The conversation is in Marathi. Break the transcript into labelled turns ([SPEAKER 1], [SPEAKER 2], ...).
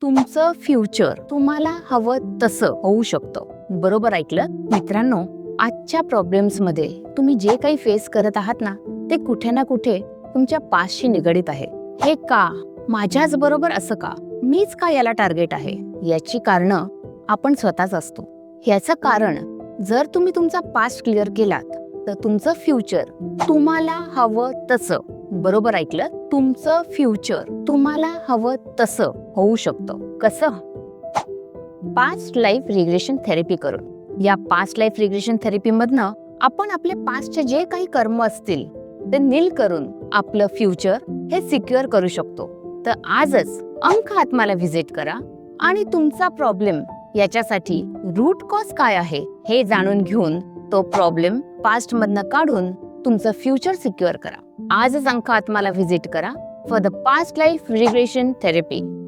[SPEAKER 1] तुमचं फ्युचर तुम्हाला हवं तसं होऊ शकतं. बरोबर ऐकलं मित्रांनो. आजच्या प्रॉब्लेम्स मध्ये तुम्ही जे काही फेस करत आहात ना, ते कुठे ना कुठे तुमच्या पास्टशी निगडित आहे. हे का, माझ्याच बरोबर असं का, मीच का याला टार्गेट आहे, याची कारणं आपण स्वतःच असतो. याचं कारण, जर तुम्ही तुमचा पास्ट क्लिअर केलात तर तुमचं फ्युचर तुम्हाला हवं तसं, बरोबर ऐकलं, तुमचं फ्युचर तुम्हाला हवं तसं होऊ शकतं. कसं? पास्ट लाईफ रिग्रेशन थेरपी करून. या पास्ट लाईफ रिग्रेशन थेरपी मधनं आपण आपले पास्टचे जे काही कर्म असतील ते नील करून आपलं फ्युचर हे सिक्युअर करू शकतो. तर आजच अंक आत्माला व्हिजिट करा आणि तुमचा प्रॉब्लेम याच्यासाठी रूट कॉज काय आहे हे जाणून घेऊन तो प्रॉब्लेम पास्ट मधनं काढून तुमचं फ्युचर सिक्युअर करा. आजच अंक आत्माला व्हिजिट करा for the past life regression therapy.